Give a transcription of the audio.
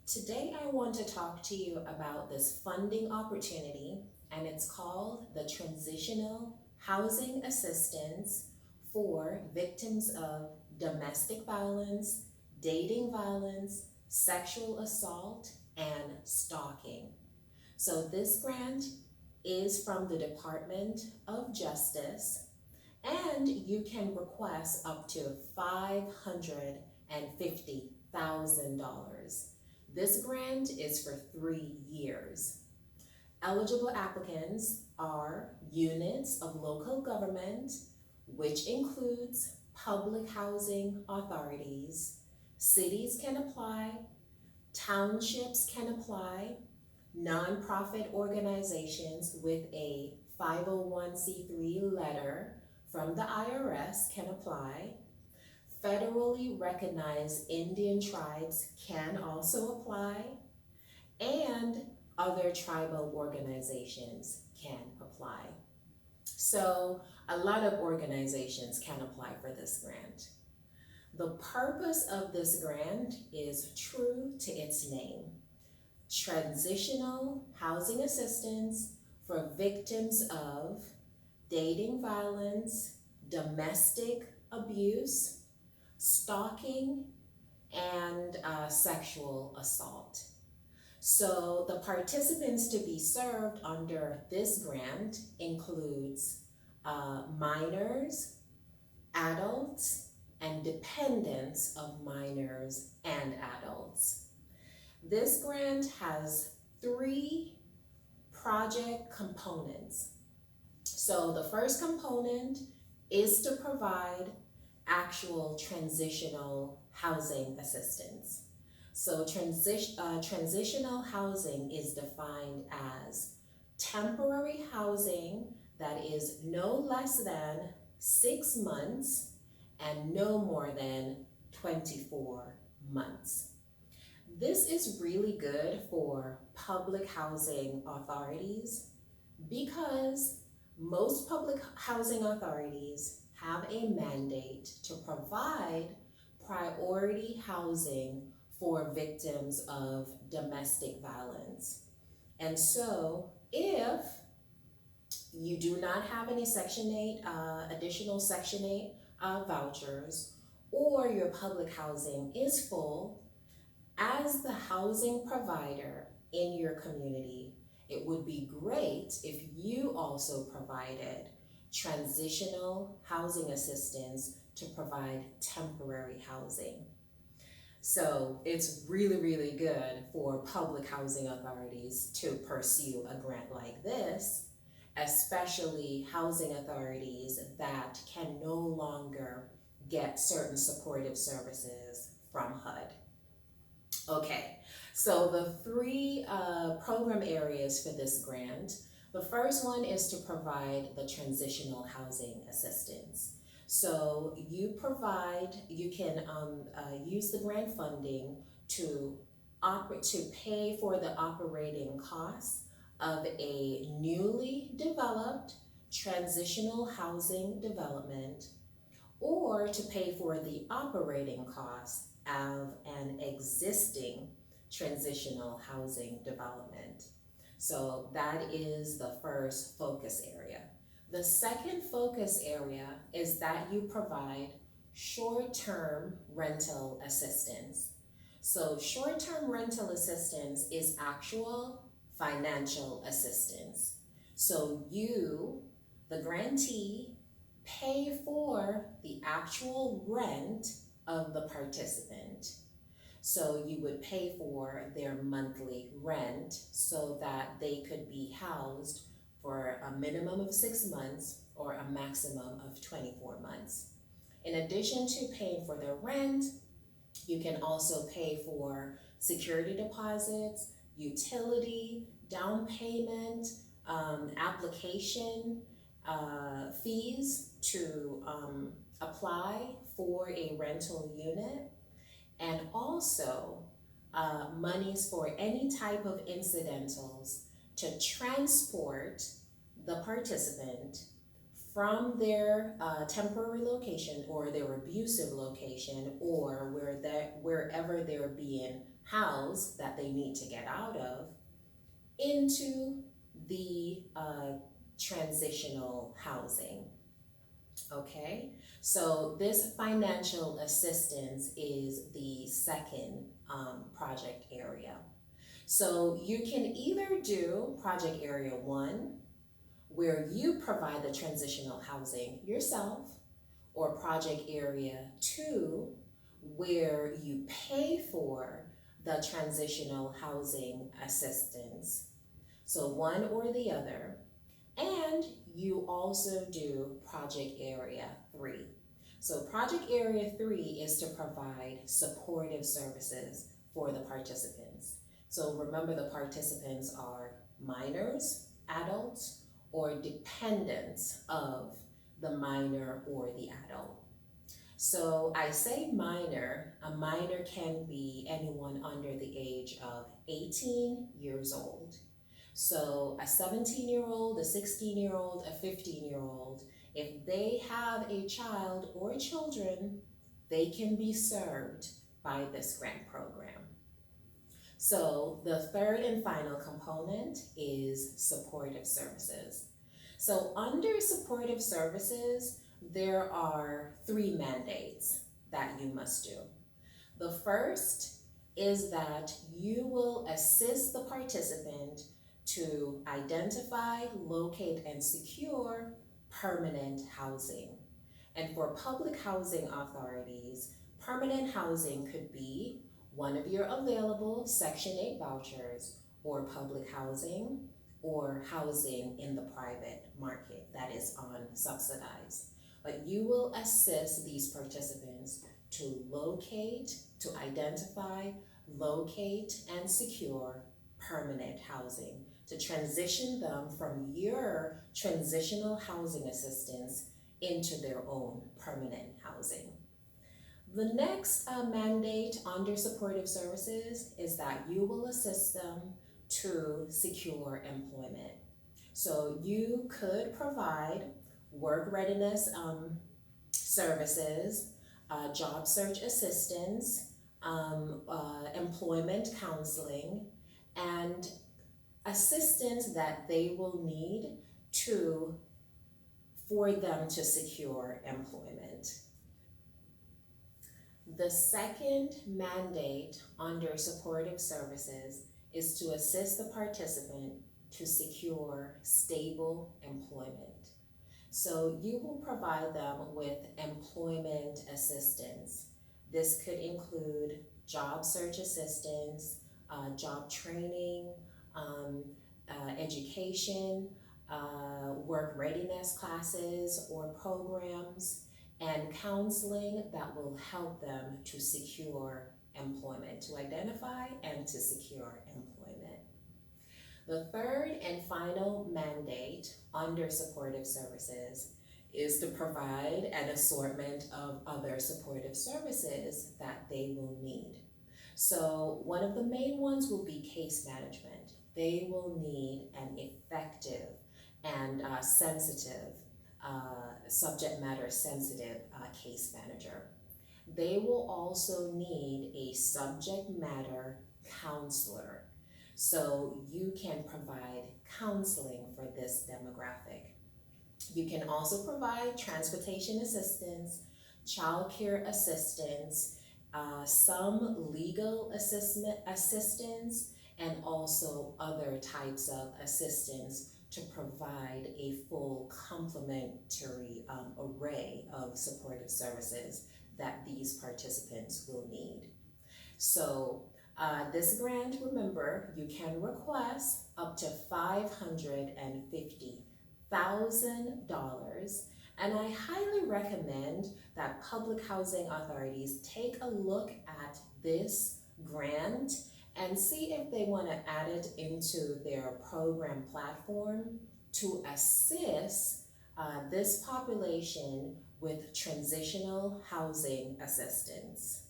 Today, I want to talk to you about this funding opportunity, and it's called the Transitional Housing Assistance for Victims of Domestic Violence, Dating Violence, Sexual Assault, and Stalking. So, this grant is from the Department of Justice, and you can request up to $550,000. This grant is for 3 years. Eligible applicants are units of local government, which includes public housing authorities. Cities can apply, townships can apply, nonprofit organizations with a 501c3 letter from the IRS can apply. Federally recognized Indian tribes can also apply, and other tribal organizations can apply. So, a lot of organizations can apply for this grant. The purpose of this grant is true to its name: Transitional Housing Assistance for Victims of Dating Violence, Domestic Abuse, Stalking, and sexual assault. So the participants to be served under this grant includes minors, adults, and dependents of minors and adults. This grant has 3 project components. So the first component is to provide actual transitional housing assistance. So transitional housing is defined as temporary housing that is no less than 6 months and no more than 24 months. This is really good for public housing authorities because most public housing authorities have a mandate to provide priority housing for victims of domestic violence. And so, if you do not have any Section 8, additional Section 8 vouchers, or your public housing is full, as the housing provider in your community, it would be great if you also provided transitional housing assistance to provide temporary housing. So it's really, really good for public housing authorities to pursue a grant like this, especially housing authorities that can no longer get certain supportive services from HUD. Okay, so the 3 program areas for this grant. The first one is to provide the transitional housing assistance. So you can use the grant funding to pay for the operating costs of a newly developed transitional housing development, or to pay for the operating costs of an existing transitional housing development. So that is the first focus area. The second focus area is that you provide short-term rental assistance. So short-term rental assistance is actual financial assistance. So you, the grantee, pay for the actual rent of the participant. So you would pay for their monthly rent so that they could be housed for a minimum of 6 months or a maximum of 24 months. In addition to paying for their rent, you can also pay for security deposits, utility, down payment, application fees to apply for a rental unit, and also monies for any type of incidentals to transport the participant from their temporary location or their abusive location, or wherever they're being housed that they need to get out of, into the transitional housing. Okay, so this financial assistance is the second project area. So you can either do project area 1, where you provide the transitional housing yourself, or project area 2, where you pay for the transitional housing assistance. So one or the other. And you also do project area 3. So project area 3 is to provide supportive services for the participants. So remember, the participants are minors, adults, or dependents of the minor or the adult. So I say minor. A minor can be anyone under the age of 18 years old. So a 17-year-old, a 16-year-old, a 15-year-old, if they have a child or children, they can be served by this grant program. So the third and final component is supportive services. So under supportive services, there are 3 mandates that you must do. The first is that you will assist the participant to identify, locate, and secure permanent housing. And for public housing authorities, permanent housing could be one of your available Section 8 vouchers, or public housing, or housing in the private market that is unsubsidized. But you will assist these participants to locate, to identify, locate, and secure permanent housing, to transition them from your transitional housing assistance into their own permanent housing. The next mandate under supportive services is that you will assist them to secure employment. So you could provide work readiness services, job search assistance, employment counseling, and assistance that they will need for them to secure employment. The second mandate under supportive services is to assist the participant to secure stable employment. So you will provide them with employment assistance. This could include job search assistance, job training, education, work readiness classes or programs, and counseling that will help them to secure employment, to identify and to secure employment. The third and final mandate under supportive services is to provide an assortment of other supportive services that they will need. So one of the main ones will be case management. They will need an effective and sensitive, subject matter sensitive case manager. They will also need a subject matter counselor. So you can provide counseling for this demographic. You can also provide transportation assistance, childcare assistance, some legal assistance, and also other types of assistance to provide a full complementary array of supportive services that these participants will need. So this grant, remember, you can request up to $550,000, and I highly recommend that public housing authorities take a look at this grant and see if they want to add it into their program platform to assist this population with transitional housing assistance.